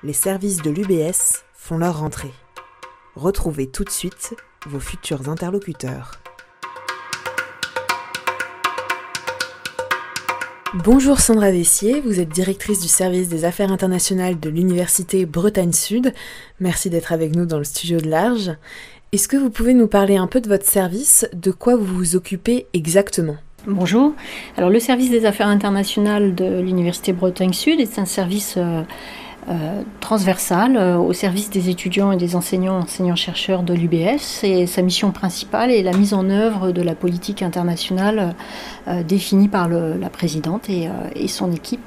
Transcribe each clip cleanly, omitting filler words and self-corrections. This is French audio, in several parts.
les services de l'UBS font leur rentrée. Retrouvez tout de suite vos futurs interlocuteurs. Bonjour Sandra Vessier, vous êtes directrice du service des affaires internationales de l'Université Bretagne Sud. Merci d'être avec nous dans le studio de l'Arge. Est-ce que vous pouvez nous parler un peu de votre service, de quoi vous vous occupez exactement ? Bonjour. Alors le service des affaires internationales de l'Université Bretagne Sud est un service transversal au service des étudiants et des enseignants-chercheurs de l'UBS. Et sa mission principale est la mise en œuvre de la politique internationale définie par la présidente et son équipe,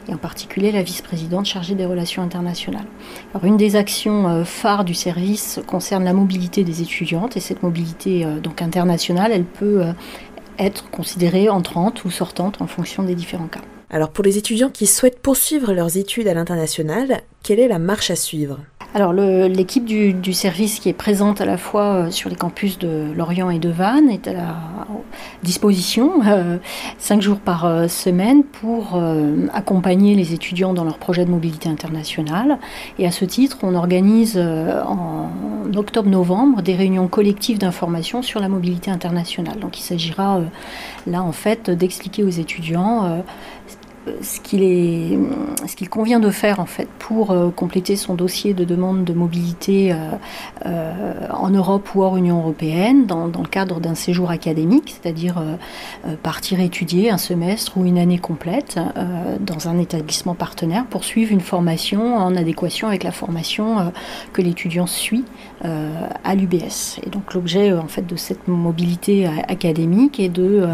et en particulier la vice-présidente chargée des relations internationales. Alors, une des actions phares du service concerne la mobilité des étudiantes, et cette mobilité donc internationale, elle peut être considérée entrante ou sortante en fonction des différents cas. Alors pour les étudiants qui souhaitent poursuivre leurs études à l'international, quelle est la marche à suivre ? Alors l'équipe du service qui est présente à la fois sur les campus de Lorient et de Vannes est à la disposition 5 jours par semaine pour accompagner les étudiants dans leur projet de mobilité internationale. Et à ce titre, on organise en octobre-novembre des réunions collectives d'information sur la mobilité internationale. Donc il s'agira là en fait d'expliquer aux étudiants ce qu'il convient de faire en fait pour compléter son dossier de demande de mobilité en Europe ou hors Union européenne dans le cadre d'un séjour académique, c'est-à-dire partir étudier un semestre ou une année complète dans un établissement partenaire pour suivre une formation en adéquation avec la formation que l'étudiant suit à l'UBS. Et donc l'objet en fait de cette mobilité académique est de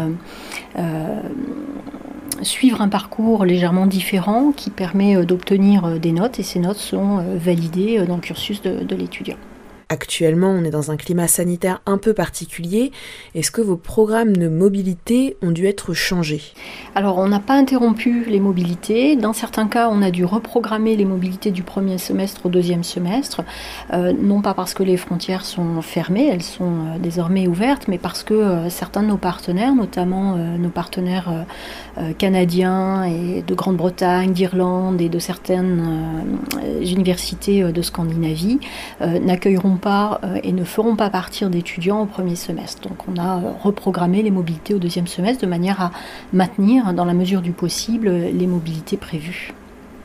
suivre un parcours légèrement différent qui permet d'obtenir des notes, et ces notes sont validées dans le cursus de l'étudiant. Actuellement, on est dans un climat sanitaire un peu particulier. Est-ce que vos programmes de mobilité ont dû être changés ? Alors, on n'a pas interrompu les mobilités. Dans certains cas, on a dû reprogrammer les mobilités du premier semestre au deuxième semestre. Non pas parce que les frontières sont fermées, elles sont désormais ouvertes, mais parce que certains de nos partenaires, notamment nos partenaires canadiens et de Grande-Bretagne, d'Irlande et de certaines universités de Scandinavie, n'accueilleront pas et ne feront pas partir d'étudiants au premier semestre. Donc on a reprogrammé les mobilités au deuxième semestre de manière à maintenir, dans la mesure du possible, les mobilités prévues.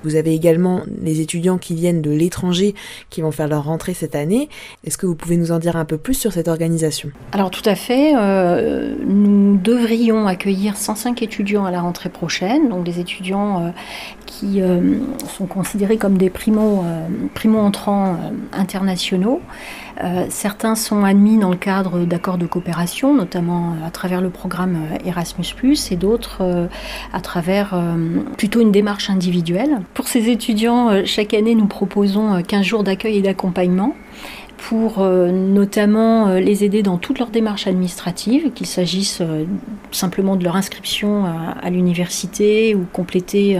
Vous avez également les étudiants qui viennent de l'étranger qui vont faire leur rentrée cette année. Est-ce que vous pouvez nous en dire un peu plus sur cette organisation ? Alors tout à fait. Nous devrions accueillir 105 étudiants à la rentrée prochaine, donc des étudiants qui sont considérés comme des primo-entrants internationaux. Certains sont admis dans le cadre d'accords de coopération, notamment à travers le programme Erasmus+, et d'autres à travers plutôt une démarche individuelle. Pour ces étudiants, chaque année, nous proposons 15 jours d'accueil et d'accompagnement pour notamment les aider dans toutes leurs démarches administratives, qu'il s'agisse simplement de leur inscription à l'université ou compléter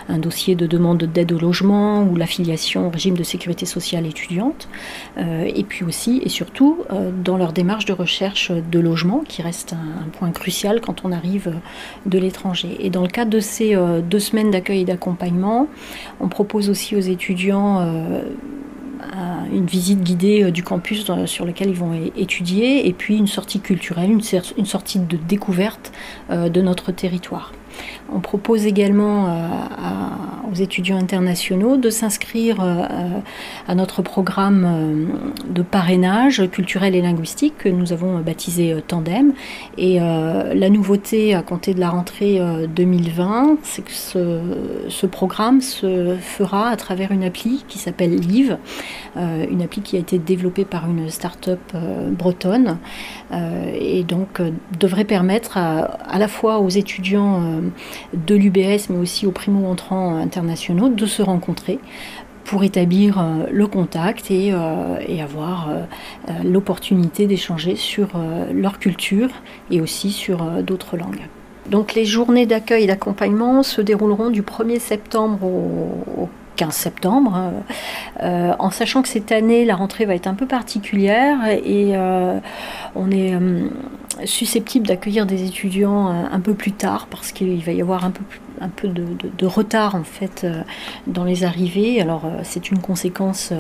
un dossier de demande d'aide au logement ou l'affiliation au régime de sécurité sociale étudiante, et puis aussi et surtout dans leur démarche de recherche de logement, qui reste un point crucial quand on arrive de l'étranger. Et dans le cadre de ces 2 semaines d'accueil et d'accompagnement, on propose aussi aux étudiants une visite guidée du campus sur lequel ils vont étudier, et puis une sortie culturelle, une sortie de découverte de notre territoire. On propose également aux étudiants internationaux de s'inscrire à notre programme de parrainage culturel et linguistique que nous avons baptisé Tandem. Et la nouveauté à compter de la rentrée 2020, c'est que ce programme se fera à travers une appli qui s'appelle Live, une appli qui a été développée par une start-up bretonne, et donc devrait permettre à la fois aux étudiants de l'UBS, mais aussi aux primo-entrants internationaux, de se rencontrer pour établir le contact et avoir l'opportunité d'échanger sur leur culture et aussi sur d'autres langues. Donc les journées d'accueil et d'accompagnement se dérouleront du 1er septembre au 15 septembre, en sachant que cette année, la rentrée va être un peu particulière et on est susceptible d'accueillir des étudiants un peu plus tard parce qu'il va y avoir un peu un peu de retard en fait dans les arrivées. Alors c'est une conséquence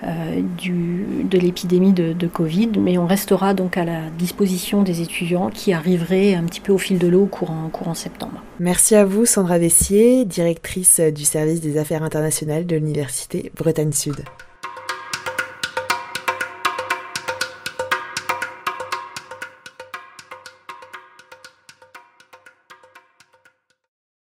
de l'épidémie de Covid, mais on restera donc à la disposition des étudiants qui arriveraient un petit peu au fil de l'eau courant septembre. Merci à vous Sandra Vessier, directrice du service des affaires internationales de l'Université Bretagne Sud.